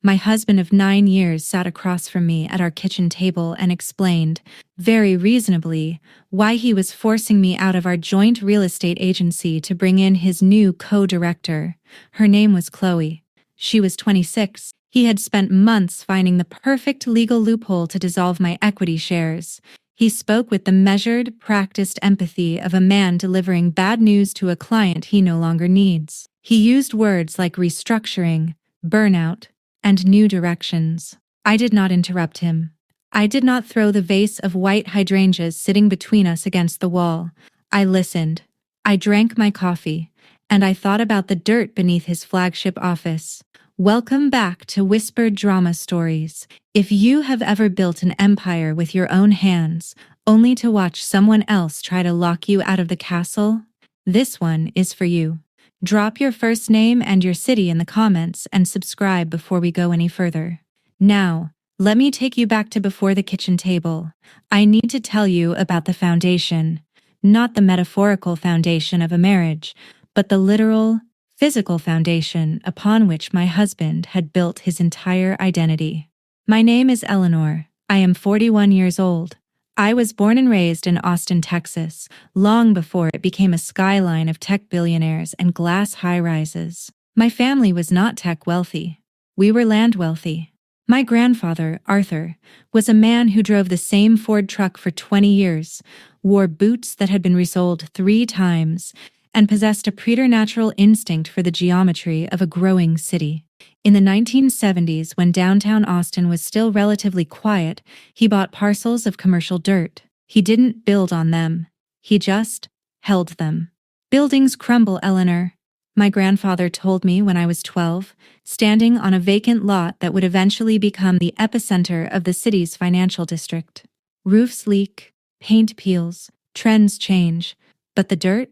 My husband of 9 years sat across from me at our kitchen table and explained, very reasonably, why he was forcing me out of our joint real estate agency to bring in his new co-director. Her name was Chloe. She was 26. He had spent months finding the perfect legal loophole to dissolve my equity shares. He spoke with the measured, practiced empathy of a man delivering bad news to a client he no longer needs. He used words like restructuring, burnout, and new directions. I did not interrupt him. I did not throw the vase of white hydrangeas sitting between us against the wall. I listened. I drank my coffee, and I thought about the dirt beneath his flagship office. Welcome back to Whispered Drama Stories. If you have ever built an empire with your own hands, only to watch someone else try to lock you out of the castle, this one is for you. Drop your first name and your city in the comments and subscribe before we go any further. Now, let me take you back to before the kitchen table. I need to tell you about the foundation, not the metaphorical foundation of a marriage, but the literal, physical foundation upon which my husband had built his entire identity. My name is Eleanor. I am 41 years old. I was born and raised in Austin, Texas, long before it became a skyline of tech billionaires and glass high-rises. My family was not tech wealthy. We were land wealthy. My grandfather, Arthur, was a man who drove the same Ford truck for 20 years, wore boots that had been resoled 3 times, and possessed a preternatural instinct for the geometry of a growing city. In the 1970s, when downtown Austin was still relatively quiet, he bought parcels of commercial dirt. He didn't build on them. He just held them. Buildings crumble, Eleanor, my grandfather told me when I was 12, standing on a vacant lot that would eventually become the epicenter of the city's financial district. Roofs leak, paint peels, trends change, but the dirt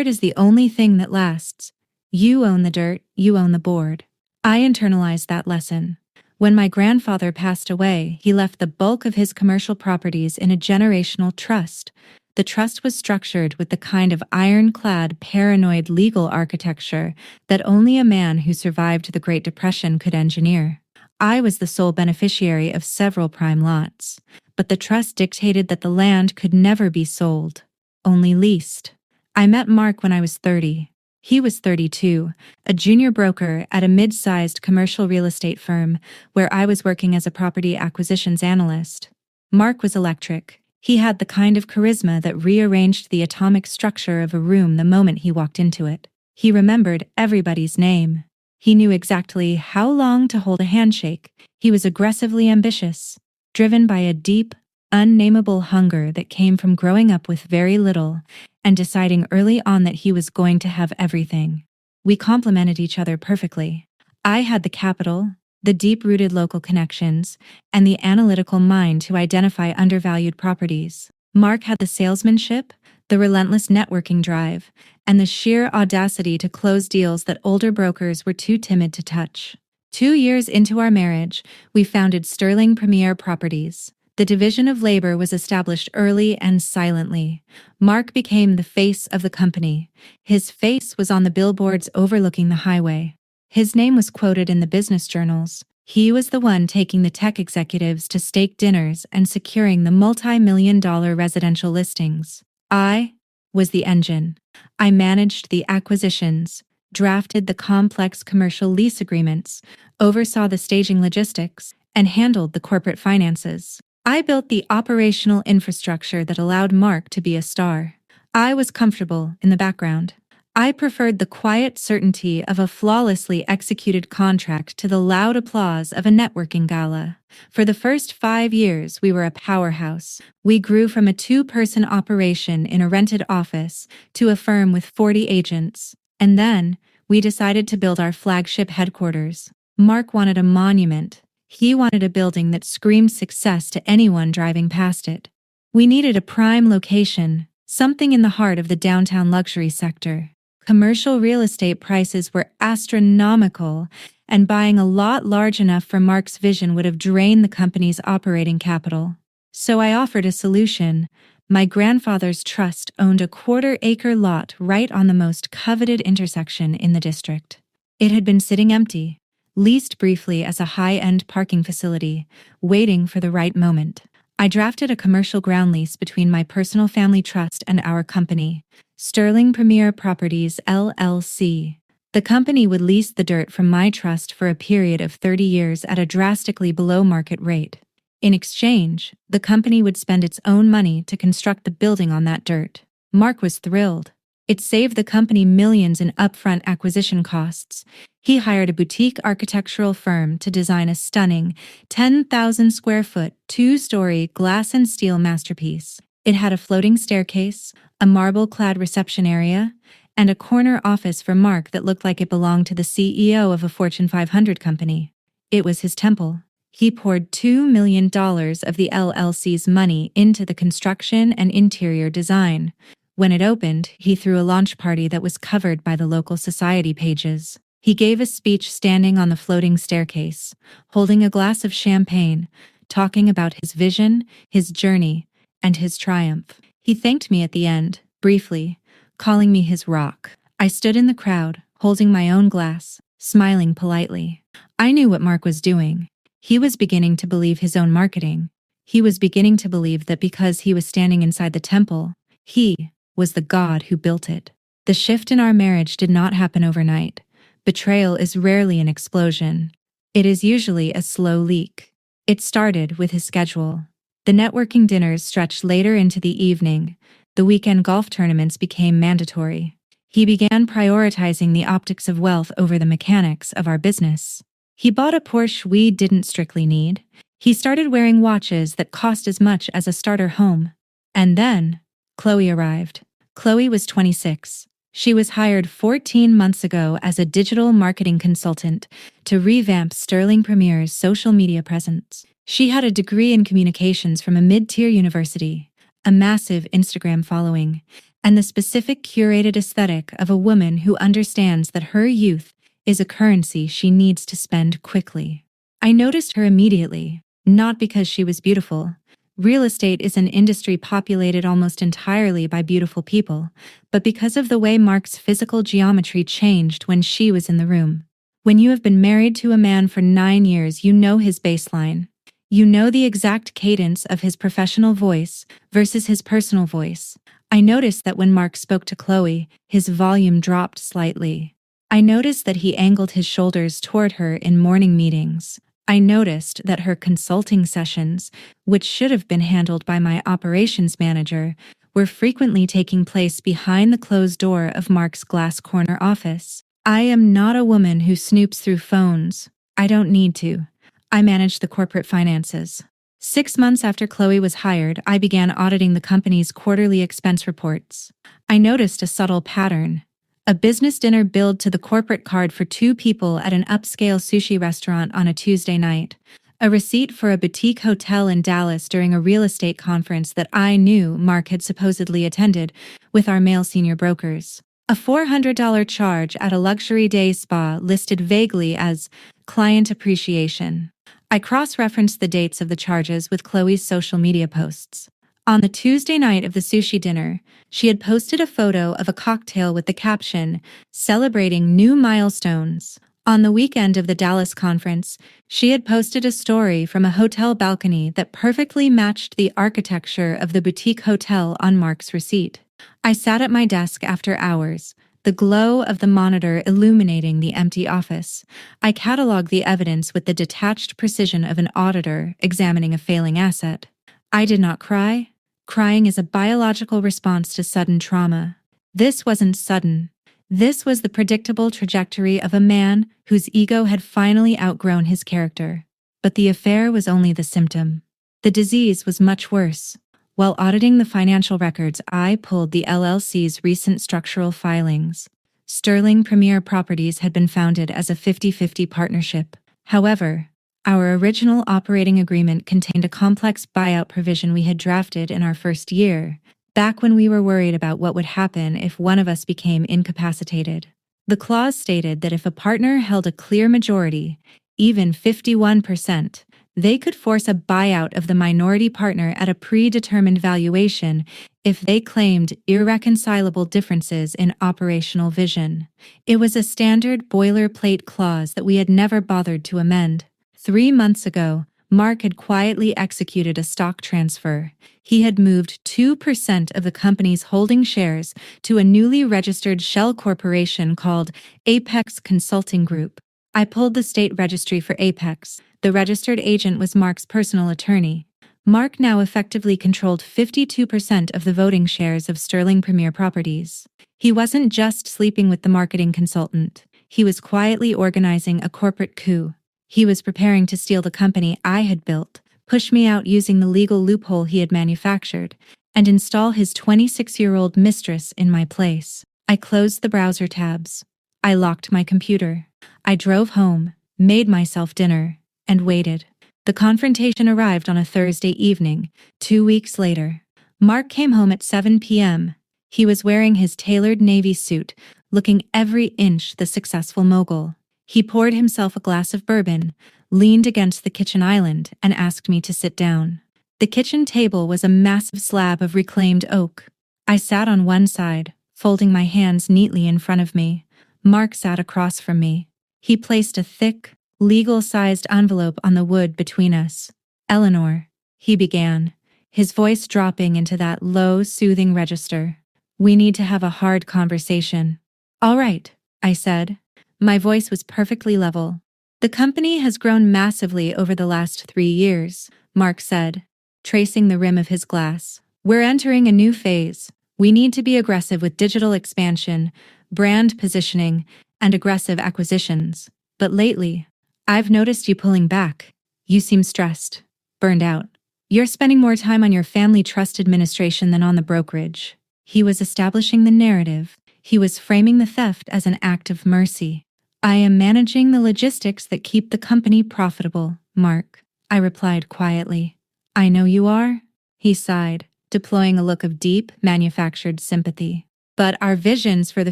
is the only thing that lasts. You own the dirt, you own the board. I internalized that lesson. When my grandfather passed away, he left the bulk of his commercial properties in a generational trust. The trust was structured with the kind of ironclad, paranoid legal architecture that only a man who survived the Great Depression could engineer. I was the sole beneficiary of several prime lots, but the trust dictated that the land could never be sold, only leased. I met Mark when I was 30. He was 32, a junior broker at a mid-sized commercial real estate firm where I was working as a property acquisitions analyst. Mark was electric. He had the kind of charisma that rearranged the atomic structure of a room the moment he walked into it. He remembered everybody's name. He knew exactly how long to hold a handshake. He was aggressively ambitious, driven by a deep, unnameable hunger that came from growing up with very little and deciding early on that he was going to have everything. We complemented each other perfectly. I had the capital, the deep-rooted local connections, and the analytical mind to identify undervalued properties. Mark had the salesmanship, the relentless networking drive, and the sheer audacity to close deals that older brokers were too timid to touch. 2 years into our marriage, we founded Sterling Premier Properties. The division of labor was established early and silently. Mark became the face of the company. His face was on the billboards overlooking the highway. His name was quoted in the business journals. He was the one taking the tech executives to steak dinners and securing the multi-million-dollar residential listings. I was the engine. I managed the acquisitions, drafted the complex commercial lease agreements, oversaw the staging logistics, and handled the corporate finances. I built the operational infrastructure that allowed Mark to be a star. I was comfortable in the background. I preferred the quiet certainty of a flawlessly executed contract to the loud applause of a networking gala. For the first 5 years, we were a powerhouse. We grew from a 2-person operation in a rented office to a firm with 40 agents. And then, we decided to build our flagship headquarters. Mark wanted a monument. He wanted a building that screamed success to anyone driving past it. We needed a prime location, something in the heart of the downtown luxury sector. Commercial real estate prices were astronomical, and buying a lot large enough for Mark's vision would have drained the company's operating capital. So I offered a solution. My grandfather's trust owned a 1/4-acre lot right on the most coveted intersection in the district. It had been sitting empty. leased briefly as a high-end parking facility, waiting for the right moment. I drafted a commercial ground lease between my personal family trust and our company, Sterling Premier Properties LLC. The company would lease the dirt from my trust for a period of 30 years at a drastically below-market rate. In exchange, the company would spend its own money to construct the building on that dirt. Mark was thrilled. It saved the company millions in upfront acquisition costs. He hired a boutique architectural firm to design a stunning 10,000 square foot, 2-story glass and steel masterpiece. It had a floating staircase, a marble-clad reception area, and a corner office for Mark that looked like it belonged to the CEO of a Fortune 500 company. It was his temple. He poured $2 million of the LLC's money into the construction and interior design. When it opened, he threw a launch party that was covered by the local society pages. He gave a speech standing on the floating staircase, holding a glass of champagne, talking about his vision, his journey, and his triumph. He thanked me at the end, briefly, calling me his rock. I stood in the crowd, holding my own glass, smiling politely. I knew what Mark was doing. He was beginning to believe his own marketing. He was beginning to believe that because he was standing inside the temple, he was the god who built it. The shift in our marriage did not happen overnight. Betrayal is rarely an explosion. It is usually a slow leak. It started with his schedule. The networking dinners stretched later into the evening. The weekend golf tournaments became mandatory. He began prioritizing the optics of wealth over the mechanics of our business. He bought a Porsche we didn't strictly need. He started wearing watches that cost as much as a starter home. And then, Chloe arrived. Chloe was 26. She was hired 14 months ago as a digital marketing consultant to revamp Sterling Premier's social media presence. She had a degree in communications from a mid-tier university, a massive Instagram following, and the specific curated aesthetic of a woman who understands that her youth is a currency she needs to spend quickly. I noticed her immediately, not because she was beautiful. Real estate is an industry populated almost entirely by beautiful people, but because of the way Mark's physical geometry changed when she was in the room. When you have been married to a man for 9 years, you know his baseline. You know the exact cadence of his professional voice versus his personal voice. I noticed that when Mark spoke to Chloe, his volume dropped slightly. I noticed that he angled his shoulders toward her in morning meetings. I noticed that her consulting sessions, which should have been handled by my operations manager, were frequently taking place behind the closed door of Mark's glass corner office. I am not a woman who snoops through phones. I don't need to. I manage the corporate finances. 6 months after Chloe was hired, I began auditing the company's quarterly expense reports. I noticed a subtle pattern. A business dinner billed to the corporate card for 2 people at an upscale sushi restaurant on a Tuesday night. A receipt for a boutique hotel in Dallas during a real estate conference that I knew Mark had supposedly attended with our male senior brokers. A $400 charge at a luxury day spa listed vaguely as client appreciation. I cross-referenced the dates of the charges with Chloe's social media posts. On the Tuesday night of the sushi dinner, she had posted a photo of a cocktail with the caption, "Celebrating new milestones." On the weekend of the Dallas conference, she had posted a story from a hotel balcony that perfectly matched the architecture of the boutique hotel on Mark's receipt. I sat at my desk after hours, the glow of the monitor illuminating the empty office. I cataloged the evidence with the detached precision of an auditor examining a failing asset. I did not cry. Crying is a biological response to sudden trauma. This wasn't sudden. This was the predictable trajectory of a man whose ego had finally outgrown his character. But the affair was only the symptom. The disease was much worse. While auditing the financial records, I pulled the LLC's recent structural filings. Sterling Premier Properties had been founded as a 50-50 partnership. However, our original operating agreement contained a complex buyout provision we had drafted in our first year, back when we were worried about what would happen if one of us became incapacitated. The clause stated that if a partner held a clear majority, even 51%, They could force a buyout of the minority partner at a predetermined valuation if they claimed irreconcilable differences in operational vision. It was a standard boilerplate clause that we had never bothered to amend. 3 months ago, Mark had quietly executed a stock transfer. He had moved 2% of the company's holding shares to a newly registered shell corporation called Apex Consulting Group. I pulled the state registry for Apex. The registered agent was Mark's personal attorney. Mark now effectively controlled 52% of the voting shares of Sterling Premier Properties. He wasn't just sleeping with the marketing consultant. He was quietly organizing a corporate coup. He was preparing to steal the company I had built, push me out using the legal loophole he had manufactured, and install his 26-year-old mistress in my place. I closed the browser tabs. I locked my computer. I drove home, made myself dinner, and waited. The confrontation arrived on a Thursday evening, 2 weeks later. Mark came home at 7 p.m. He was wearing his tailored navy suit, looking every inch the successful mogul. He poured himself a glass of bourbon, leaned against the kitchen island, and asked me to sit down. The kitchen table was a massive slab of reclaimed oak. I sat on one side, folding my hands neatly in front of me. Mark sat across from me. He placed a thick, legal-sized envelope on the wood between us. "Eleanor," he began, his voice dropping into that low, soothing register. "We need to have a hard conversation." "All right," I said. My voice was perfectly level. "The company has grown massively over the last 3 years," Mark said, tracing the rim of his glass. "We're entering a new phase. We need to be aggressive with digital expansion, brand positioning, and aggressive acquisitions. But lately, I've noticed you pulling back. You seem stressed, burned out. You're spending more time on your family trust administration than on the brokerage." He was establishing the narrative. He was framing the theft as an act of mercy. "I am managing the logistics that keep the company profitable, Mark," I replied quietly. "I know you are," he sighed, deploying a look of deep, manufactured sympathy. "But our visions for the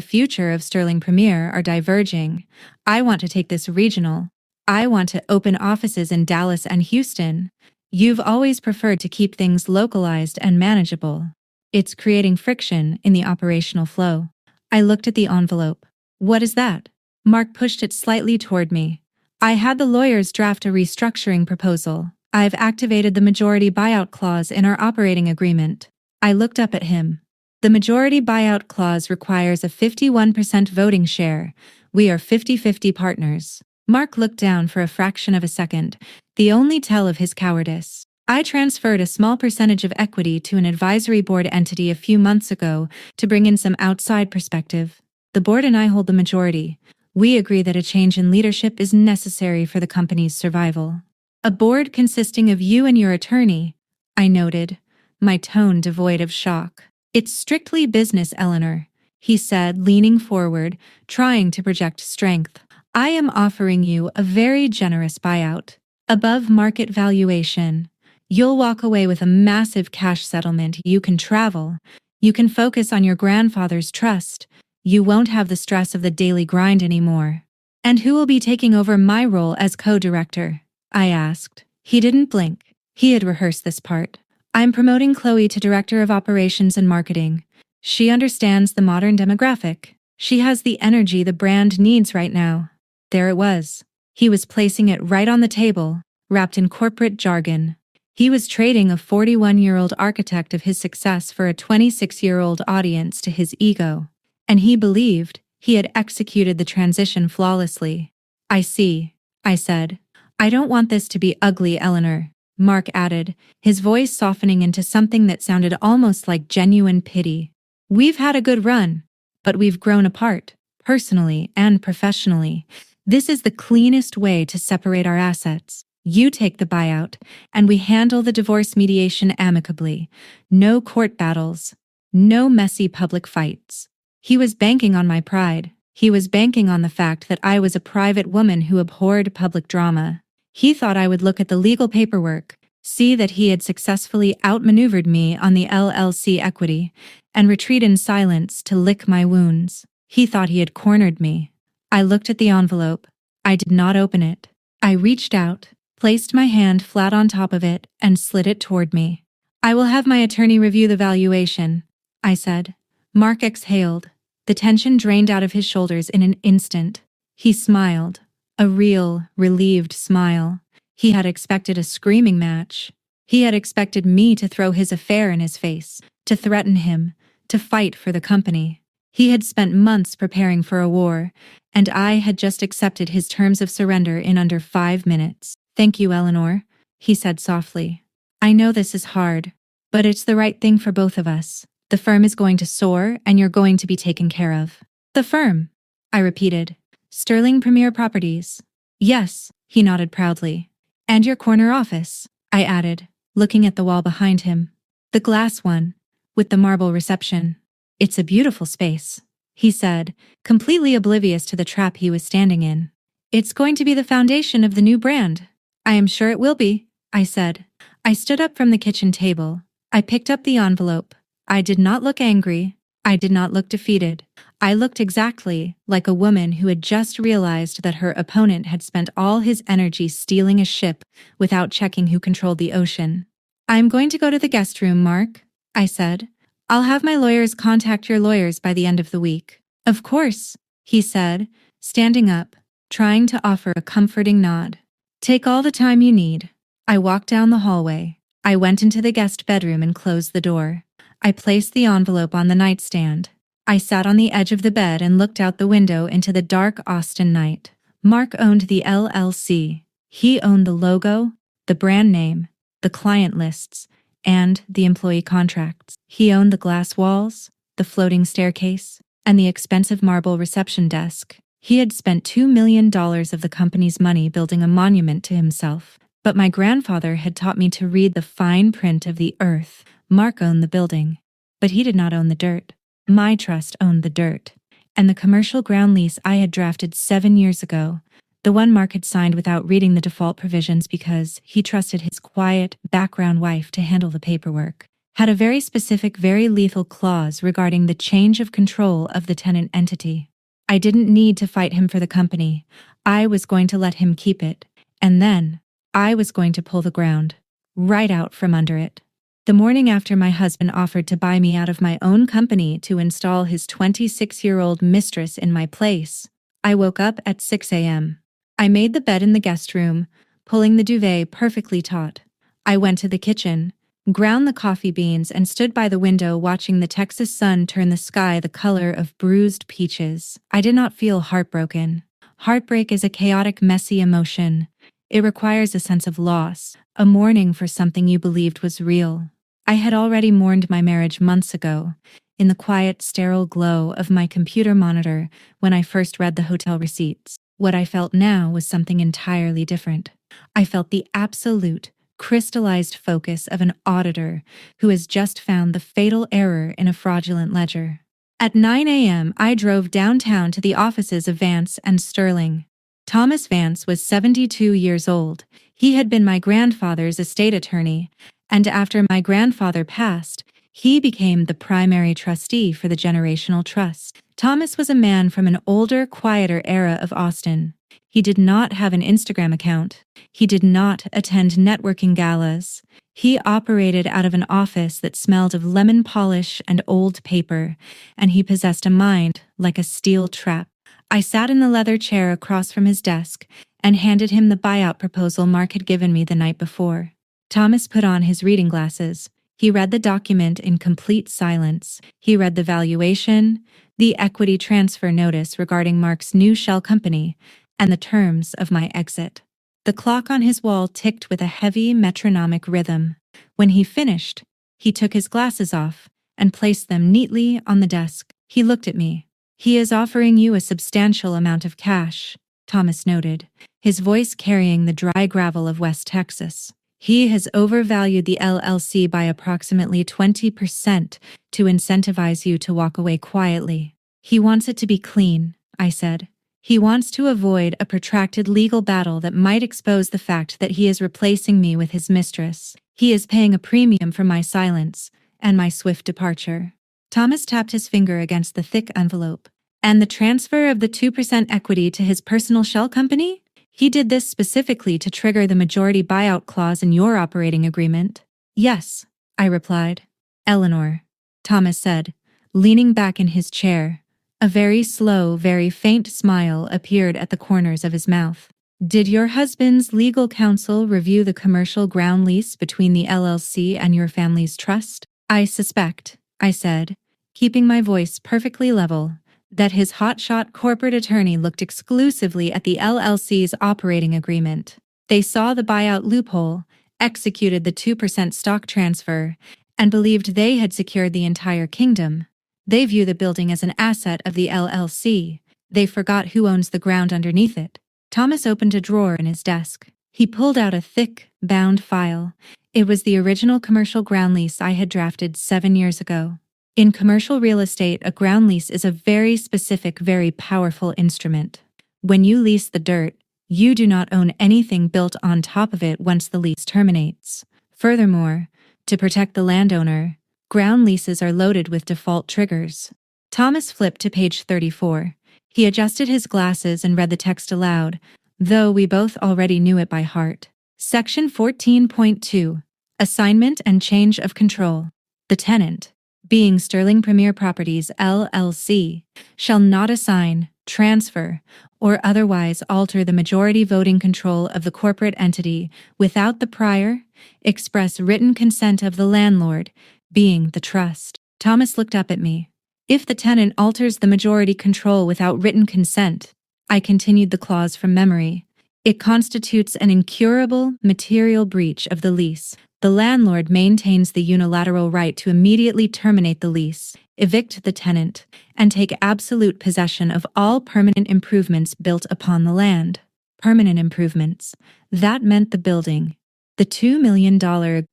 future of Sterling Premier are diverging. I want to take this regional. I want to open offices in Dallas and Houston. You've always preferred to keep things localized and manageable. It's creating friction in the operational flow." I looked at the envelope. "What is that?" Mark pushed it slightly toward me. "I had the lawyers draft a restructuring proposal. I've activated the majority buyout clause in our operating agreement." I looked up at him. "The majority buyout clause requires a 51% voting share. We are 50-50 partners." Mark looked down for a fraction of a second, the only tell of his cowardice. "I transferred a small percentage of equity to an advisory board entity a few months ago to bring in some outside perspective. The board and I hold the majority. We agree that a change in leadership is necessary for the company's survival." "A board consisting of you and your attorney," I noted, my tone devoid of shock. "It's strictly business, Eleanor," he said, leaning forward, trying to project strength. "I am offering you a very generous buyout, above market valuation. You'll walk away with a massive cash settlement. You can travel. You can focus on your grandfather's trust. You won't have the stress of the daily grind anymore." "And who will be taking over my role as co-director?" I asked. He didn't blink. He had rehearsed this part. "I'm promoting Chloe to Director of Operations and Marketing. She understands the modern demographic. She has the energy the brand needs right now." There it was. He was placing it right on the table, wrapped in corporate jargon. He was trading a 41-year-old architect of his success for a 26-year-old audience to his ego. And he believed he had executed the transition flawlessly. "I see," I said. "I don't want this to be ugly, Eleanor," Mark added, his voice softening into something that sounded almost like genuine pity. "We've had a good run, but we've grown apart, personally and professionally. This is the cleanest way to separate our assets. You take the buyout, and we handle the divorce mediation amicably. No court battles. No messy public fights." He was banking on my pride. He was banking on the fact that I was a private woman who abhorred public drama. He thought I would look at the legal paperwork, see that he had successfully outmaneuvered me on the LLC equity, and retreat in silence to lick my wounds. He thought he had cornered me. I looked at the envelope. I did not open it. I reached out, placed my hand flat on top of it, and slid it toward me. "I will have my attorney review the valuation," I said. Mark exhaled. The tension drained out of his shoulders in an instant. He smiled. A real, relieved smile. He had expected a screaming match. He had expected me to throw his affair in his face, to threaten him, to fight for the company. He had spent months preparing for a war, and I had just accepted his terms of surrender in under 5 minutes. "Thank you, Eleanor," he said softly. "I know this is hard, but it's the right thing for both of us. The firm is going to soar, and you're going to be taken care of." "The firm?" I repeated. "Sterling Premier Properties." "Yes," he nodded proudly. "And your corner office," I added, looking at the wall behind him. "The glass one, with the marble reception." "It's a beautiful space," he said, completely oblivious to the trap he was standing in. "It's going to be the foundation of the new brand." "I am sure it will be," I said. I stood up from the kitchen table. I picked up the envelope. I did not look angry. I did not look defeated. I looked exactly like a woman who had just realized that her opponent had spent all his energy stealing a ship without checking who controlled the ocean. "I'm going to go to the guest room, Mark," I said. "I'll have my lawyers contact your lawyers by the end of the week." "Of course," he said, standing up, trying to offer a comforting nod. "Take all the time you need." I walked down the hallway. I went into the guest bedroom and closed the door. I placed the envelope on the nightstand. I sat on the edge of the bed and looked out the window into the dark Austin night. Mark owned the LLC. He owned the logo, the brand name, the client lists, and the employee contracts. He owned the glass walls, the floating staircase, and the expensive marble reception desk. He had spent $2 million of the company's money building a monument to himself. But my grandfather had taught me to read the fine print of the earth. Mark owned the building, but he did not own the dirt. My trust owned the dirt. And the commercial ground lease I had drafted 7 years ago, the one Mark had signed without reading the default provisions because he trusted his quiet, background wife to handle the paperwork, had a very specific, very lethal clause regarding the change of control of the tenant entity. I didn't need to fight him for the company. I was going to let him keep it. And then I was going to pull the ground right out from under it. The morning after my husband offered to buy me out of my own company to install his 26-year-old mistress in my place, I woke up at 6 a.m. I made the bed in the guest room, pulling the duvet perfectly taut. I went to the kitchen, ground the coffee beans, and stood by the window watching the Texas sun turn the sky the color of bruised peaches. I did not feel heartbroken. Heartbreak is a chaotic, messy emotion. It requires a sense of loss, a mourning for something you believed was real. I had already mourned my marriage months ago, in the quiet, sterile glow of my computer monitor when I first read the hotel receipts. What I felt now was something entirely different. I felt the absolute, crystallized focus of an auditor who has just found the fatal error in a fraudulent ledger. At 9 a.m., I drove downtown to the offices of Vance and Sterling. Thomas Vance was 72 years old. He had been my grandfather's estate attorney, and after my grandfather passed, he became the primary trustee for the generational trust. Thomas was a man from an older, quieter era of Austin. He did not have an Instagram account. He did not attend networking galas. He operated out of an office that smelled of lemon polish and old paper, and he possessed a mind like a steel trap. I sat in the leather chair across from his desk and handed him the buyout proposal Mark had given me the night before. Thomas put on his reading glasses. He read the document in complete silence. He read the valuation, the equity transfer notice regarding Mark's new shell company, and the terms of my exit. The clock on his wall ticked with a heavy metronomic rhythm. When he finished, he took his glasses off and placed them neatly on the desk. He looked at me. "He is offering you a substantial amount of cash," Thomas noted, his voice carrying the dry gravel of West Texas. "He has overvalued the LLC by approximately 20% to incentivize you to walk away quietly. He wants it to be clean," I said. "He wants to avoid a protracted legal battle that might expose the fact that he is replacing me with his mistress. He is paying a premium for my silence and my swift departure." Thomas tapped his finger against the thick envelope. "And the transfer of the 2% equity to his personal shell company?" He did this specifically to trigger the majority buyout clause in your operating agreement. Yes, I replied. Eleanor, Thomas said, leaning back in his chair. A very slow, very faint smile appeared at the corners of his mouth. Did your husband's legal counsel review the commercial ground lease between the LLC and your family's trust? I suspect, I said, keeping my voice perfectly level, that his hotshot corporate attorney looked exclusively at the LLC's operating agreement. They saw the buyout loophole, executed the 2% stock transfer, and believed they had secured the entire kingdom. They view the building as an asset of the LLC. They forgot who owns the ground underneath it. Thomas opened a drawer in his desk. He pulled out a thick, bound file. It was the original commercial ground lease I had drafted 7 years ago. In commercial real estate, a ground lease is a very specific, very powerful instrument. When you lease the dirt, you do not own anything built on top of it once the lease terminates. Furthermore, to protect the landowner, ground leases are loaded with default triggers. Thomas flipped to page 34. He adjusted his glasses and read the text aloud, though we both already knew it by heart. Section 14.2. Assignment and change of control. The tenant, being Sterling Premier Properties LLC, shall not assign, transfer, or otherwise alter the majority voting control of the corporate entity without the prior, express written consent of the landlord, being the trust. Thomas looked up at me. If the tenant alters the majority control without written consent, I continued the clause from memory, it constitutes an incurable material breach of the lease. The landlord maintains the unilateral right to immediately terminate the lease, evict the tenant, and take absolute possession of all permanent improvements built upon the land. Permanent improvements. That meant the building. The $2 million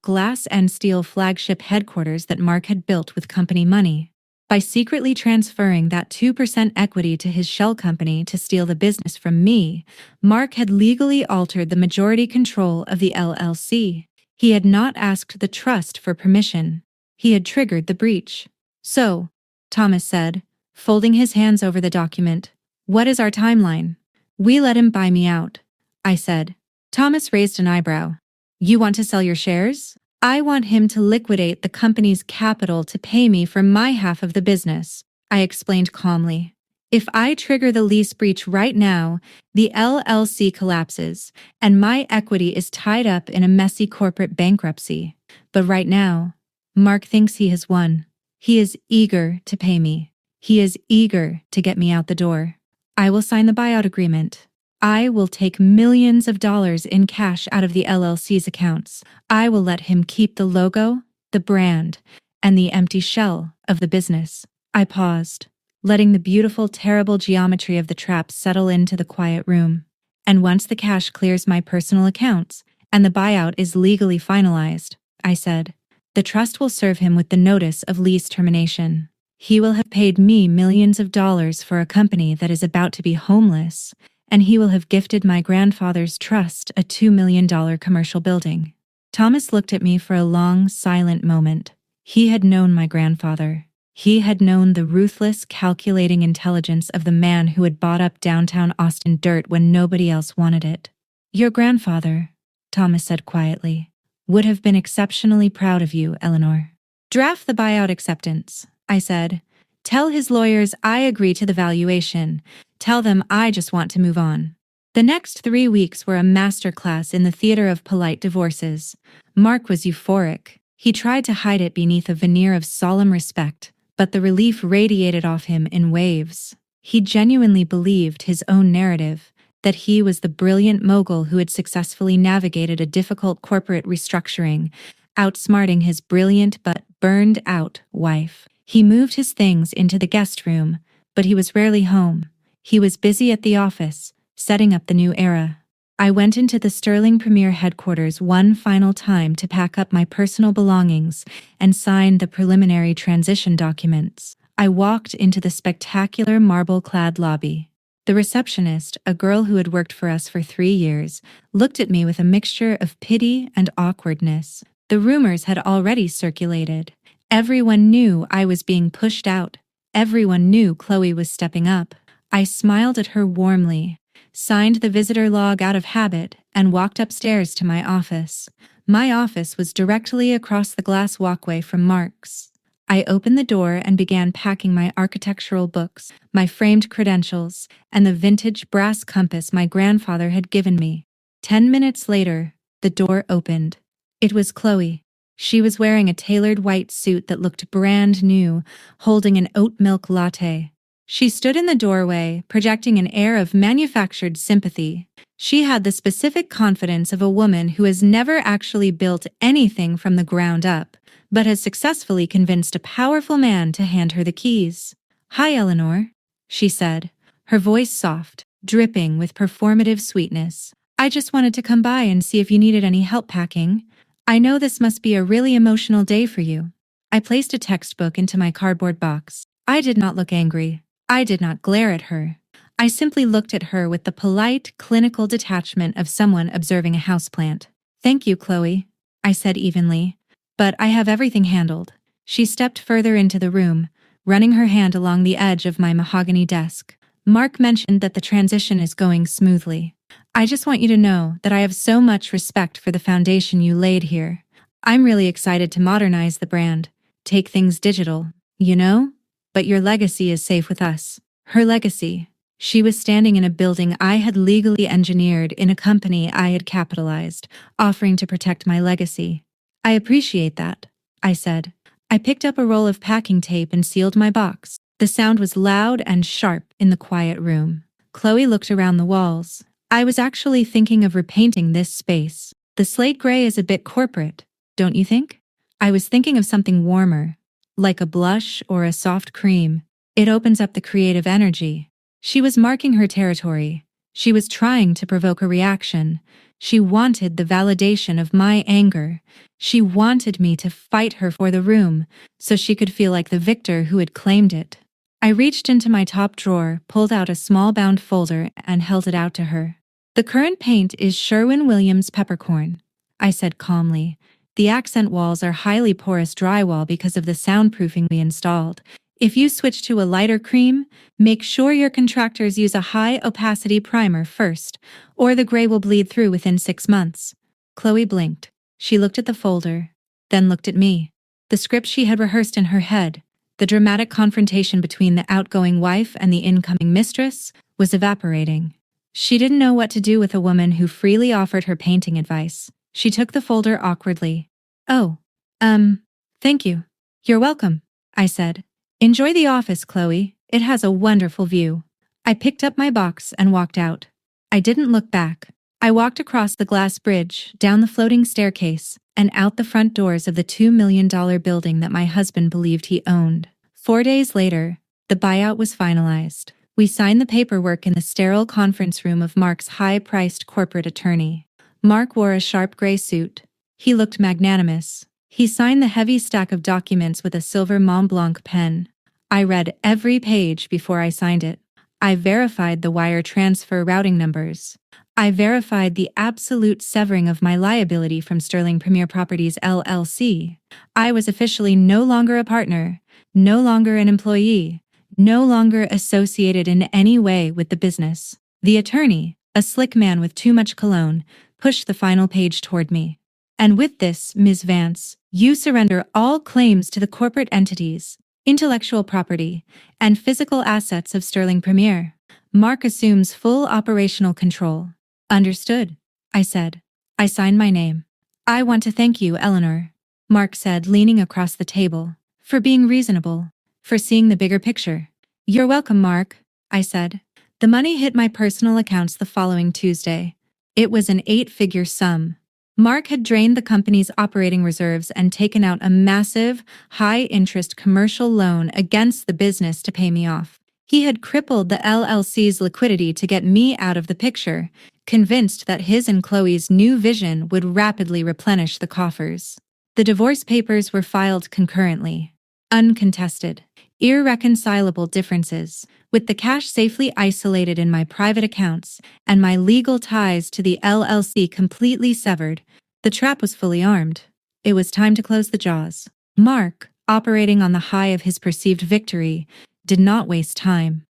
glass and steel flagship headquarters that Mark had built with company money. By secretly transferring that 2% equity to his shell company to steal the business from me, Mark had legally altered the majority control of the LLC. He had not asked the trust for permission. He had triggered the breach. So, Thomas said, folding his hands over the document, what is our timeline? We let him buy me out, I said. Thomas raised an eyebrow. You want to sell your shares? I want him to liquidate the company's capital to pay me for my half of the business, I explained calmly. If I trigger the lease breach right now, the LLC collapses, and my equity is tied up in a messy corporate bankruptcy. But right now, Mark thinks he has won. He is eager to pay me. He is eager to get me out the door. I will sign the buyout agreement. I will take millions of dollars in cash out of the LLC's accounts. I will let him keep the logo, the brand, and the empty shell of the business. I paused, letting the beautiful, terrible geometry of the trap settle into the quiet room. And once the cash clears my personal accounts and the buyout is legally finalized, I said, the trust will serve him with the notice of lease termination. He will have paid me millions of dollars for a company that is about to be homeless, and he will have gifted my grandfather's trust a $2 million commercial building. Thomas looked at me for a long, silent moment. He had known my grandfather. He had known the ruthless, calculating intelligence of the man who had bought up downtown Austin dirt when nobody else wanted it. Your grandfather, Thomas said quietly, would have been exceptionally proud of you, Eleanor. Draft the buyout acceptance, I said. Tell his lawyers I agree to the valuation. Tell them I just want to move on. The next 3 weeks were a masterclass in the theater of polite divorces. Mark was euphoric. He tried to hide it beneath a veneer of solemn respect, but the relief radiated off him in waves. He genuinely believed his own narrative, that he was the brilliant mogul who had successfully navigated a difficult corporate restructuring, outsmarting his brilliant but burned-out wife. He moved his things into the guest room, but he was rarely home. He was busy at the office, setting up the new era. I went into the Sterling Premier headquarters one final time to pack up my personal belongings and sign the preliminary transition documents. I walked into the spectacular marble-clad lobby. The receptionist, a girl who had worked for us for 3 years, looked at me with a mixture of pity and awkwardness. The rumors had already circulated. Everyone knew I was being pushed out. Everyone knew Chloe was stepping up. I smiled at her warmly, signed the visitor log out of habit, and walked upstairs to my office. My office was directly across the glass walkway from Mark's. I opened the door and began packing my architectural books, my framed credentials, and the vintage brass compass my grandfather had given me. 10 minutes later, the door opened. It was Chloe. She was wearing a tailored white suit that looked brand new, holding an oat milk latte. She stood in the doorway, projecting an air of manufactured sympathy. She had the specific confidence of a woman who has never actually built anything from the ground up, but has successfully convinced a powerful man to hand her the keys. "Hi, Eleanor," she said, her voice soft, dripping with performative sweetness. "I just wanted to come by and see if you needed any help packing. I know this must be a really emotional day for you." I placed a textbook into my cardboard box. I did not look angry. I did not glare at her. I simply looked at her with the polite, clinical detachment of someone observing a houseplant. "Thank you, Chloe," I said evenly, "but I have everything handled." She stepped further into the room, running her hand along the edge of my mahogany desk. "Mark mentioned that the transition is going smoothly. I just want you to know that I have so much respect for the foundation you laid here. I'm really excited to modernize the brand, take things digital, you know? But your legacy is safe with us." Her legacy. She was standing in a building I had legally engineered in a company I had capitalized, offering to protect my legacy. "I appreciate that," I said. I picked up a roll of packing tape and sealed my box. The sound was loud and sharp in the quiet room. Chloe looked around the walls. "I was actually thinking of repainting this space. The slate gray is a bit corporate, don't you think? I was thinking of something warmer, like a blush or a soft cream. It opens up the creative energy." She was marking her territory. She was trying to provoke a reaction. She wanted the validation of my anger. She wanted me to fight her for the room, so she could feel like the victor who had claimed it. I reached into my top drawer, pulled out a small bound folder, and held it out to her. "The current paint is Sherwin-Williams peppercorn," I said calmly. "The accent walls are highly porous drywall because of the soundproofing we installed. If you switch to a lighter cream, make sure your contractors use a high opacity primer first, or the gray will bleed through within 6 months." Chloe blinked. She looked at the folder, then looked at me. The script she had rehearsed in her head, the dramatic confrontation between the outgoing wife and the incoming mistress, was evaporating. She didn't know what to do with a woman who freely offered her painting advice. She took the folder awkwardly. "Oh, thank you." "You're welcome," I said. "Enjoy the office, Chloe. It has a wonderful view." I picked up my box and walked out. I didn't look back. I walked across the glass bridge, down the floating staircase, and out the front doors of the $2 million building that my husband believed he owned. 4 days later, the buyout was finalized. We signed the paperwork in the sterile conference room of Mark's high-priced corporate attorney. Mark wore a sharp gray suit. He looked magnanimous. He signed the heavy stack of documents with a silver Mont Blanc pen. I read every page before I signed it. I verified the wire transfer routing numbers. I verified the absolute severing of my liability from Sterling Premier Properties LLC. I was officially no longer a partner, no longer an employee, no longer associated in any way with the business. The attorney, a slick man with too much cologne, pushed the final page toward me. "And with this, Ms. Vance, you surrender all claims to the corporate entities, intellectual property, and physical assets of Sterling Premier. Mark assumes full operational control." "Understood," I said. I signed my name. "I want to thank you, Eleanor," Mark said, leaning across the table, "for being reasonable, for seeing the bigger picture." "You're welcome, Mark," I said. The money hit my personal accounts the following Tuesday. It was an 8-figure sum. Mark had drained the company's operating reserves and taken out a massive, high-interest commercial loan against the business to pay me off. He had crippled the LLC's liquidity to get me out of the picture, convinced that his and Chloe's new vision would rapidly replenish the coffers. The divorce papers were filed concurrently. Uncontested. Irreconcilable differences, with the cash safely isolated in my private accounts and my legal ties to the LLC completely severed. The trap was fully armed. It was time to close the jaws. Mark, operating on the high of his perceived victory, did not waste time.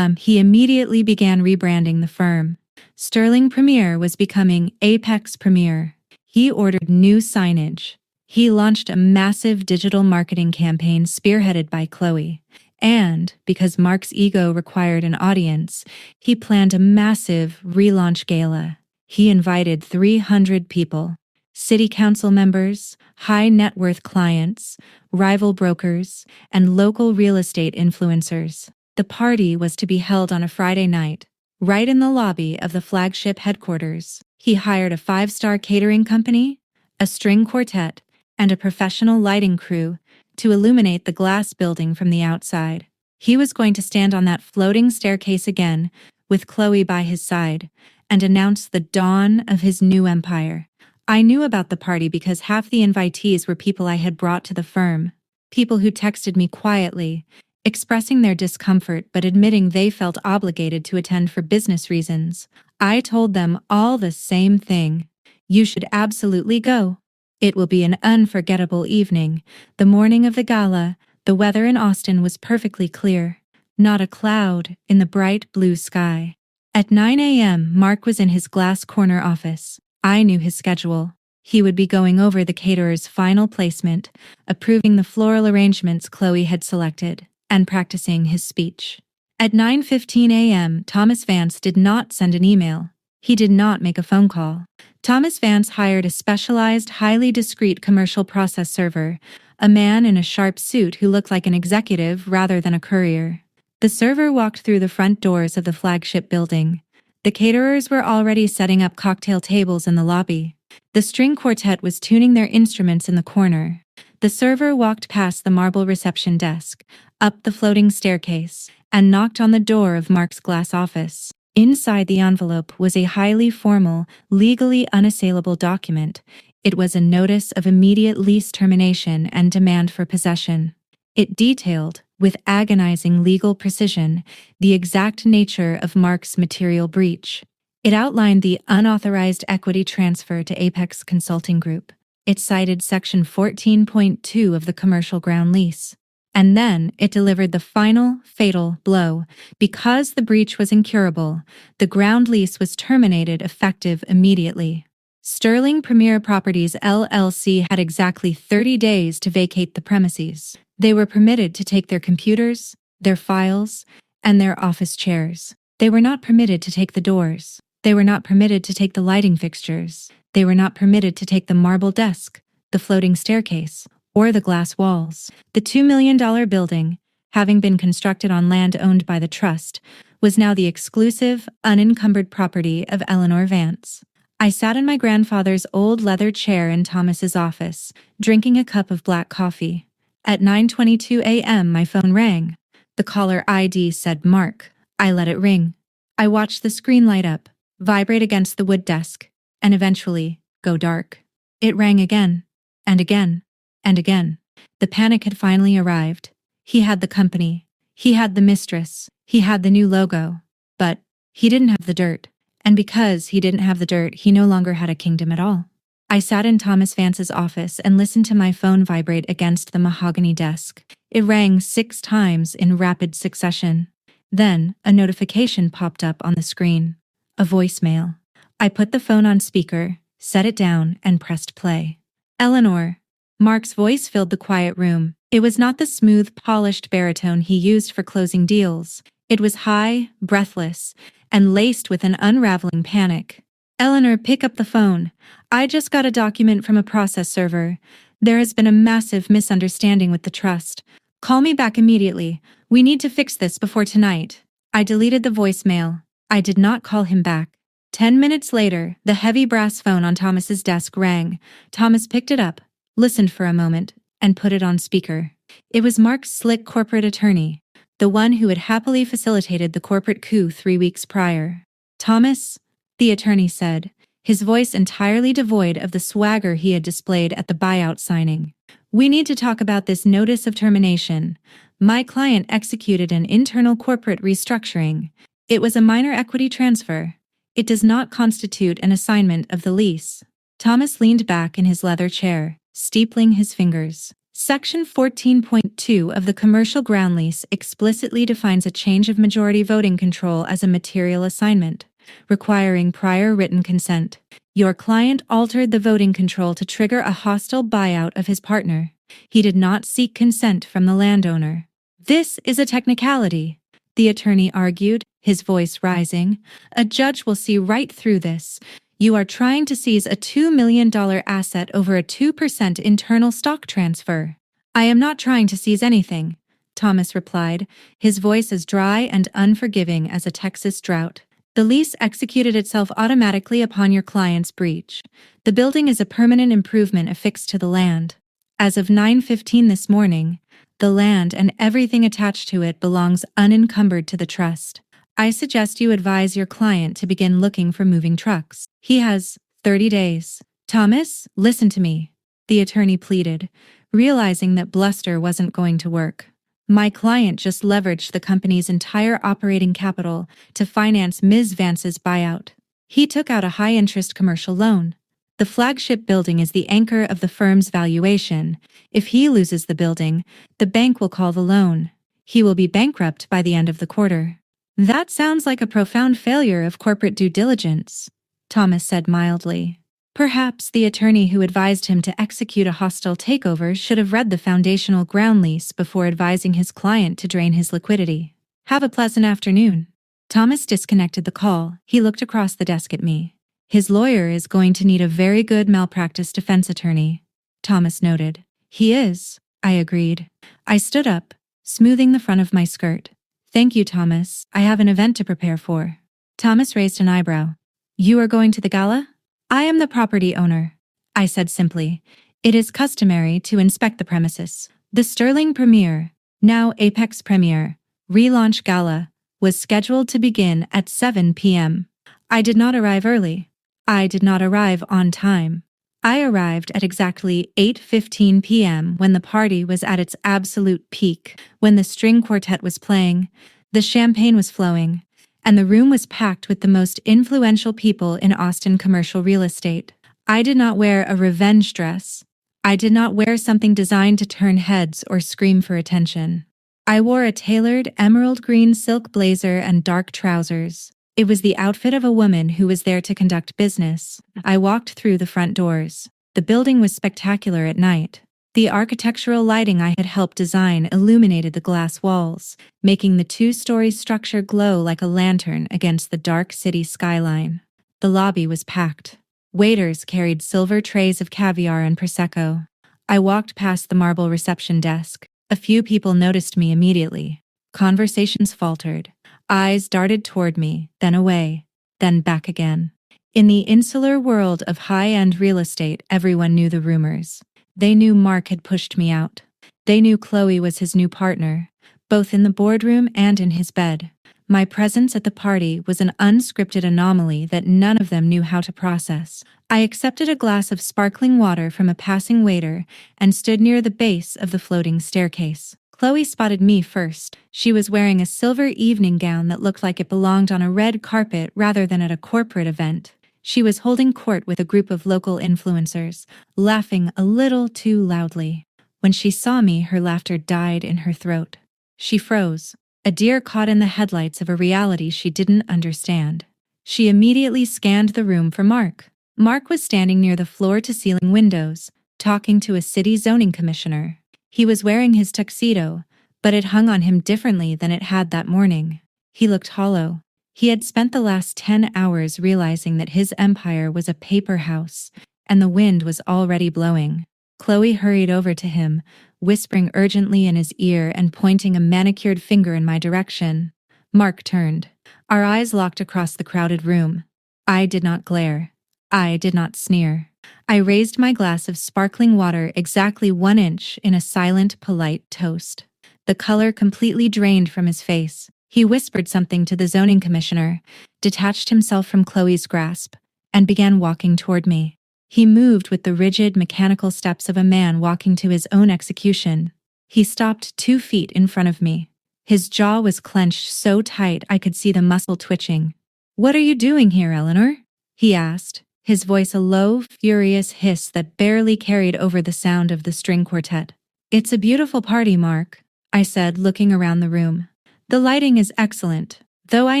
He immediately began rebranding the firm. Sterling Premier was becoming Apex Premier. He ordered new signage. He launched a massive digital marketing campaign spearheaded by Chloe. And, because Mark's ego required an audience, he planned a massive relaunch gala. He invited 300 people. City council members, high net worth clients, rival brokers, and local real estate influencers. The party was to be held on a Friday night, right in the lobby of the flagship headquarters. He hired a 5-star catering company, a string quartet, and a professional lighting crew to illuminate the glass building from the outside. He was going to stand on that floating staircase again, with Chloe by his side, and announce the dawn of his new empire. I knew about the party because half the invitees were people I had brought to the firm, people who texted me quietly, expressing their discomfort but admitting they felt obligated to attend for business reasons. I told them all the same thing. You should absolutely go. It will be an unforgettable evening. The morning of the gala, the weather in Austin was perfectly clear. Not a cloud in the bright blue sky. At 9 a.m., Mark was in his glass corner office. I knew his schedule. He would be going over the caterer's final placement, approving the floral arrangements Chloe had selected, and practicing his speech. At 9:15 a.m., Thomas Vance did not send an email. He did not make a phone call. Thomas Vance hired a specialized, highly discreet commercial process server, a man in a sharp suit who looked like an executive rather than a courier. The server walked through the front doors of the flagship building. The caterers were already setting up cocktail tables in the lobby. The string quartet was tuning their instruments in the corner. The server walked past the marble reception desk, up the floating staircase, and knocked on the door of Mark's glass office. Inside the envelope was a highly formal, legally unassailable document. It was a notice of immediate lease termination and demand for possession. It detailed, with agonizing legal precision, the exact nature of Mark's material breach. It outlined the unauthorized equity transfer to Apex Consulting Group. It cited Section 14.2 of the commercial ground lease. And then it delivered the final, fatal blow. Because the breach was incurable, the ground lease was terminated effective immediately. Sterling Premier Properties LLC had exactly 30 days to vacate the premises. They were permitted to take their computers, their files, and their office chairs. They were not permitted to take the doors. They were not permitted to take the lighting fixtures. They were not permitted to take the marble desk, the floating staircase, or the glass walls. The $2 million building, having been constructed on land owned by the trust, was now the exclusive, unencumbered property of Eleanor Vance. I sat in my grandfather's old leather chair in Thomas's office, drinking a cup of black coffee. At 9:22 a.m. my phone rang. The caller ID said Mark. I let it ring. I watched the screen light up, vibrate against the wood desk, and eventually go dark. It rang again, and again, and again. The panic had finally arrived. He had the company. He had the Mistress. He had the new logo. But he didn't have the dirt. And because he didn't have the dirt, he no longer had a kingdom at all. I sat in Thomas Vance's office and listened to my phone vibrate against the mahogany desk. It rang 6 times in rapid succession. Then, a notification popped up on the screen. A voicemail. I put the phone on speaker, set it down, and pressed play. Eleanor. Mark's voice filled the quiet room. It was not the smooth, polished baritone he used for closing deals. It was high, breathless, and laced with an unraveling panic. Eleanor, pick up the phone. I just got a document from a process server. There has been a massive misunderstanding with the trust. Call me back immediately. We need to fix this before tonight. I deleted the voicemail. I did not call him back. 10 minutes later, the heavy brass phone on Thomas's desk rang. Thomas picked it up, listened for a moment, and put it on speaker. It was Mark's slick corporate attorney, the one who had happily facilitated the corporate coup 3 weeks prior. Thomas, the attorney said, his voice entirely devoid of the swagger he had displayed at the buyout signing. We need to talk about this notice of termination. My client executed an internal corporate restructuring. It was a minor equity transfer. It does not constitute an assignment of the lease. Thomas leaned back in his leather chair, steepling his fingers. Section 14.2 of the commercial ground lease explicitly defines a change of majority voting control as a material assignment. requiring prior written consent. Your client altered the voting control to trigger a hostile buyout of his partner. He did not seek consent from the landowner. This is a technicality, the attorney argued, his voice rising. A judge will see right through this. You are trying to seize a $2 million asset over a 2% internal stock transfer. I am not trying to seize anything, Thomas replied, his voice as dry and unforgiving as a Texas drought. The lease executed itself automatically upon your client's breach. The building is a permanent improvement affixed to the land. As of 9:15 this morning, the land and everything attached to it belongs unencumbered to the trust. I suggest you advise your client to begin looking for moving trucks. He has 30 days. Thomas, listen to me, the attorney pleaded, realizing that bluster wasn't going to work. My client just leveraged the company's entire operating capital to finance Ms. Vance's buyout. He took out a high-interest commercial loan. The flagship building is the anchor of the firm's valuation. If he loses the building, the bank will call the loan. He will be bankrupt by the end of the quarter. That sounds like a profound failure of corporate due diligence, Thomas said mildly. Perhaps the attorney who advised him to execute a hostile takeover should have read the foundational ground lease before advising his client to drain his liquidity. Have a pleasant afternoon. Thomas disconnected the call. He looked across the desk at me. His lawyer is going to need a very good malpractice defense attorney, Thomas noted. He is, I agreed. I stood up, smoothing the front of my skirt. Thank you, Thomas. I have an event to prepare for. Thomas raised an eyebrow. You are going to the gala? I am the property owner, I said simply. It is customary to inspect the premises. The Sterling premiere, now Apex premiere, Relaunch Gala, was scheduled to begin at 7 p.m. I did not arrive early. I did not arrive on time. I arrived at exactly 8:15 p.m. when the party was at its absolute peak, when the string quartet was playing, the champagne was flowing, and the room was packed with the most influential people in Austin commercial real estate. I did not wear a revenge dress. I did not wear something designed to turn heads or scream for attention. I wore a tailored emerald green silk blazer and dark trousers. It was the outfit of a woman who was there to conduct business. I walked through the front doors. The building was spectacular at night. The architectural lighting I had helped design illuminated the glass walls, making the two-story structure glow like a lantern against the dark city skyline. The lobby was packed. Waiters carried silver trays of caviar and Prosecco. I walked past the marble reception desk. A few people noticed me immediately. Conversations faltered. Eyes darted toward me, then away, then back again. In the insular world of high-end real estate, everyone knew the rumors. They knew Mark had pushed me out. They knew Chloe was his new partner, both in the boardroom and in his bed. My presence at the party was an unscripted anomaly that none of them knew how to process. I accepted a glass of sparkling water from a passing waiter and stood near the base of the floating staircase. Chloe spotted me first. She was wearing a silver evening gown that looked like it belonged on a red carpet rather than at a corporate event. She was holding court with a group of local influencers, laughing a little too loudly. When she saw me, her laughter died in her throat. She froze, a deer caught in the headlights of a reality she didn't understand. She immediately scanned the room for Mark. Mark was standing near the floor-to-ceiling windows, talking to a city zoning commissioner. He was wearing his tuxedo, but it hung on him differently than it had that morning. He looked hollow. He had spent the last 10 hours realizing that his empire was a paper house, and the wind was already blowing. Chloe hurried over to him, whispering urgently in his ear and pointing a manicured finger in my direction. Mark turned. Our eyes locked across the crowded room. I did not glare. I did not sneer. I raised my glass of sparkling water exactly 1 inch in a silent, polite toast. The color completely drained from his face. He whispered something to the zoning commissioner, detached himself from Chloe's grasp, and began walking toward me. He moved with the rigid, mechanical steps of a man walking to his own execution. He stopped 2 feet in front of me. His jaw was clenched so tight I could see the muscle twitching. "What are you doing here, Eleanor?" he asked, his voice a low, furious hiss that barely carried over the sound of the string quartet. "It's a beautiful party, Mark," I said, looking around the room. "The lighting is excellent. Though I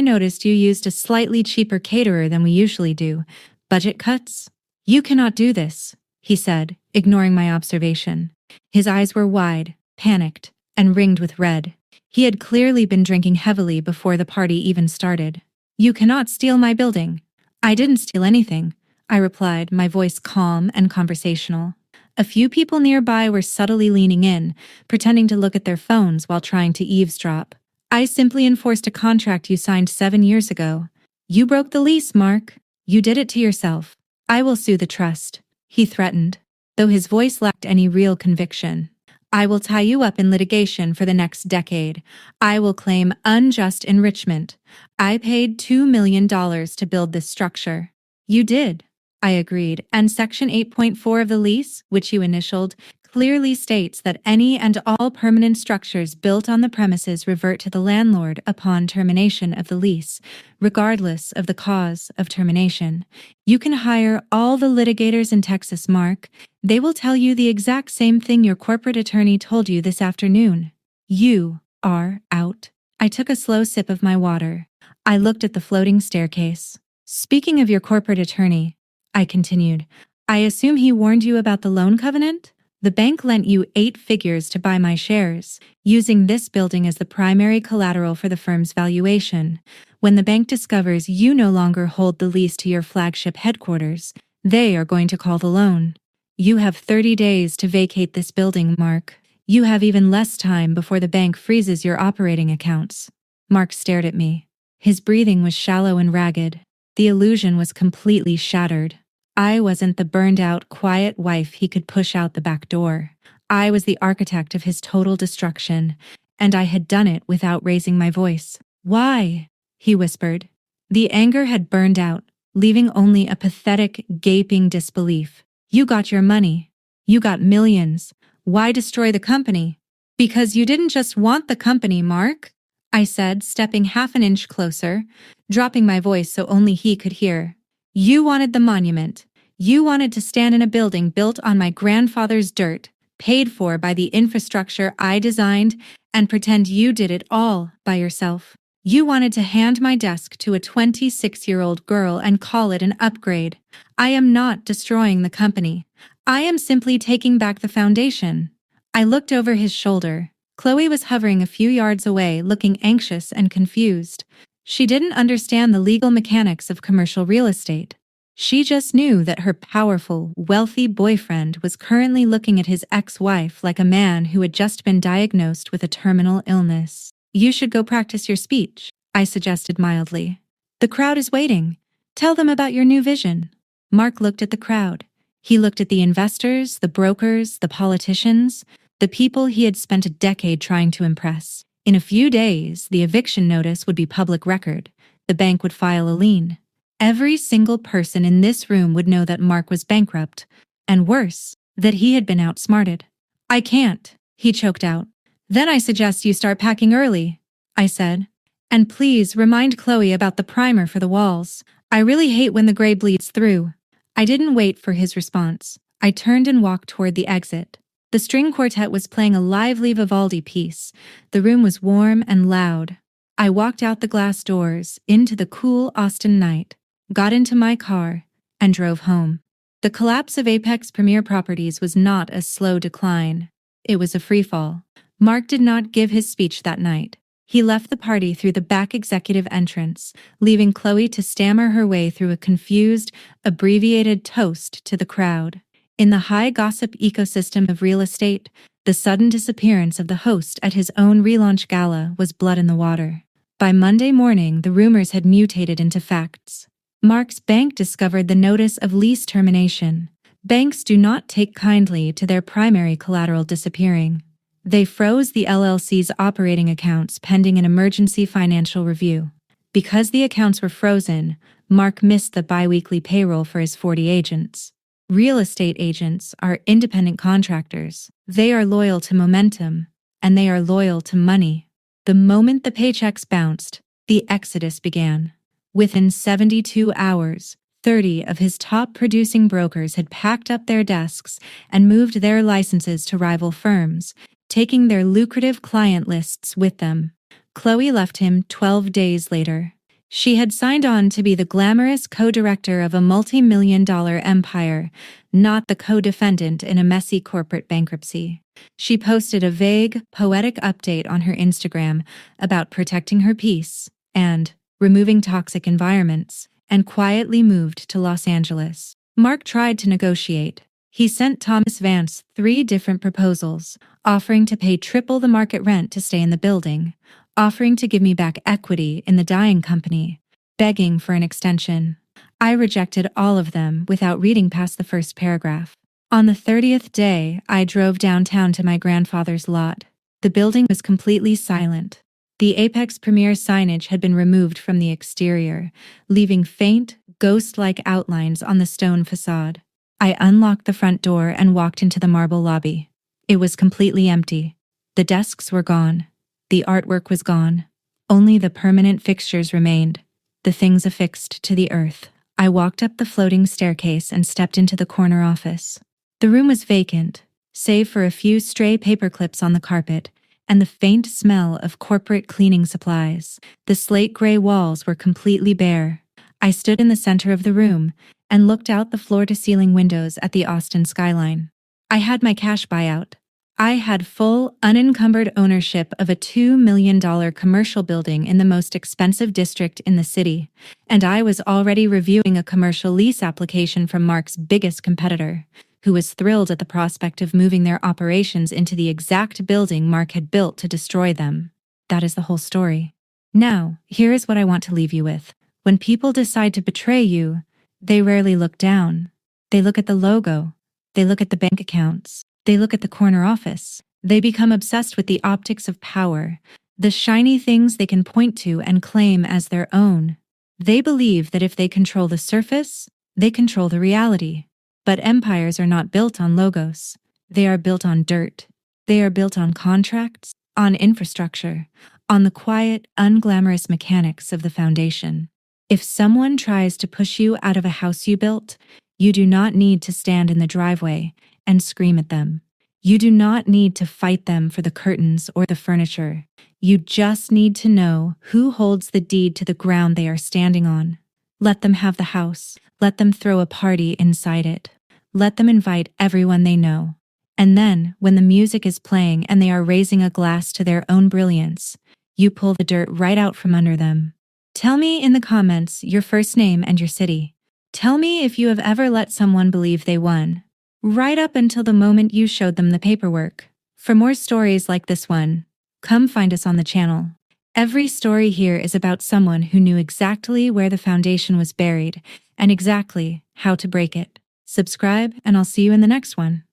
noticed you used a slightly cheaper caterer than we usually do. Budget cuts? You cannot do this, he said, ignoring my observation. His eyes were wide, panicked, and ringed with red. He had clearly been drinking heavily before the party even started. You cannot steal my building. I didn't steal anything, I replied, my voice calm and conversational. A few people nearby were subtly leaning in, pretending to look at their phones while trying to eavesdrop. I simply enforced a contract you signed 7 years ago. You broke the lease, Mark. You did it to yourself. I will sue the trust, he threatened, though his voice lacked any real conviction. I will tie you up in litigation for the next decade. I will claim unjust enrichment. I paid $2 million to build this structure. You did, I agreed, and Section 8.4 of the lease, which you initialed, clearly states that any and all permanent structures built on the premises revert to the landlord upon termination of the lease, regardless of the cause of termination. You can hire all the litigators in Texas, Mark. They will tell you the exact same thing your corporate attorney told you this afternoon. You are out. I took a slow sip of my water. I looked at the floating staircase. Speaking of your corporate attorney, I continued, I assume he warned you about the loan covenant? The bank lent you 8 figures to buy my shares, using this building as the primary collateral for the firm's valuation. When the bank discovers you no longer hold the lease to your flagship headquarters, they are going to call the loan. You have 30 days to vacate this building, Mark. You have even less time before the bank freezes your operating accounts. Mark stared at me. His breathing was shallow and ragged. The illusion was completely shattered. I wasn't the burned-out, quiet wife he could push out the back door. I was the architect of his total destruction, and I had done it without raising my voice. Why? He whispered. The anger had burned out, leaving only a pathetic, gaping disbelief. You got your money. You got millions. Why destroy the company? Because you didn't just want the company, Mark, I said, stepping half an inch closer, dropping my voice so only he could hear. You wanted the monument. You wanted to stand in a building built on my grandfather's dirt, paid for by the infrastructure I designed, and pretend you did it all by yourself. You wanted to hand my desk to a 26-year-old girl and call it an upgrade. I am not destroying the company. I am simply taking back the foundation. I looked over his shoulder. Chloe was hovering a few yards away, looking anxious and confused. She didn't understand the legal mechanics of commercial real estate. She just knew that her powerful, wealthy boyfriend was currently looking at his ex-wife like a man who had just been diagnosed with a terminal illness. You should go practice your speech, I suggested mildly. The crowd is waiting. Tell them about your new vision. Mark looked at the crowd. He looked at the investors, the brokers, the politicians, the people he had spent a decade trying to impress. In a few days, the eviction notice would be public record. The bank would file a lien. Every single person in this room would know that Mark was bankrupt, and worse, that he had been outsmarted. I can't, he choked out. Then I suggest you start packing early, I said. And please remind Chloe about the primer for the walls. I really hate when the gray bleeds through. I didn't wait for his response. I turned and walked toward the exit. The string quartet was playing a lively Vivaldi piece. The room was warm and loud. I walked out the glass doors, into the cool Austin night, got into my car, and drove home. The collapse of Apex Premier Properties was not a slow decline. It was a freefall. Mark did not give his speech that night. He left the party through the back executive entrance, leaving Chloe to stammer her way through a confused, abbreviated toast to the crowd. In the high gossip ecosystem of real estate, the sudden disappearance of the host at his own Relaunch Gala was blood in the water. By Monday morning, the rumors had mutated into facts. Mark's bank discovered the notice of lease termination. Banks do not take kindly to their primary collateral disappearing. They froze the LLC's operating accounts pending an emergency financial review. Because the accounts were frozen, Mark missed the biweekly payroll for his 40 agents. Real estate agents are independent contractors. They are loyal to momentum, and they are loyal to money. The moment the paychecks bounced, the exodus began. Within 72 hours, 30 of his top producing brokers had packed up their desks and moved their licenses to rival firms, taking their lucrative client lists with them. Chloe left him 12 days later. She had signed on to be the glamorous co-director of a multi-million-dollar empire, not the co-defendant in a messy corporate bankruptcy. She posted a vague, poetic update on her Instagram about protecting her peace and removing toxic environments, and quietly moved to Los Angeles. Mark tried to negotiate. He sent Thomas Vance 3 different proposals, offering to pay triple the market rent to stay in the building, offering to give me back equity in the dyeing company, begging for an extension. I rejected all of them without reading past the first paragraph. On the 30th day, I drove downtown to my grandfather's lot. The building was completely silent. The Apex Premier signage had been removed from the exterior, leaving faint, ghost-like outlines on the stone facade. I unlocked the front door and walked into the marble lobby. It was completely empty. The desks were gone. The artwork was gone. Only the permanent fixtures remained, the things affixed to the earth. I walked up the floating staircase and stepped into the corner office. The room was vacant, save for a few stray paper clips on the carpet and the faint smell of corporate cleaning supplies. The slate-gray walls were completely bare. I stood in the center of the room and looked out the floor-to-ceiling windows at the Austin skyline. I had my cash buyout. I had full, unencumbered ownership of a $2 million commercial building in the most expensive district in the city, and I was already reviewing a commercial lease application from Mark's biggest competitor, who was thrilled at the prospect of moving their operations into the exact building Mark had built to destroy them. That is the whole story. Now, here is what I want to leave you with. When people decide to betray you, they rarely look down. They look at the logo. They look at the bank accounts. They look at the corner office. They become obsessed with the optics of power, the shiny things they can point to and claim as their own. They believe that if they control the surface, they control the reality. But empires are not built on logos. They are built on dirt. They are built on contracts, on infrastructure, on the quiet, unglamorous mechanics of the foundation. If someone tries to push you out of a house you built, you do not need to stand in the driveway and scream at them. You do not need to fight them for the curtains or the furniture. You just need to know who holds the deed to the ground they are standing on. Let them have the house. Let them throw a party inside it. Let them invite everyone they know. And then, when the music is playing and they are raising a glass to their own brilliance, you pull the dirt right out from under them. Tell me in the comments your first name and your city. Tell me if you have ever let someone believe they won, right up until the moment you showed them the paperwork. For more stories like this one, come find us on the channel. Every story here is about someone who knew exactly where the foundation was buried and exactly how to break it. Subscribe, and I'll see you in the next one.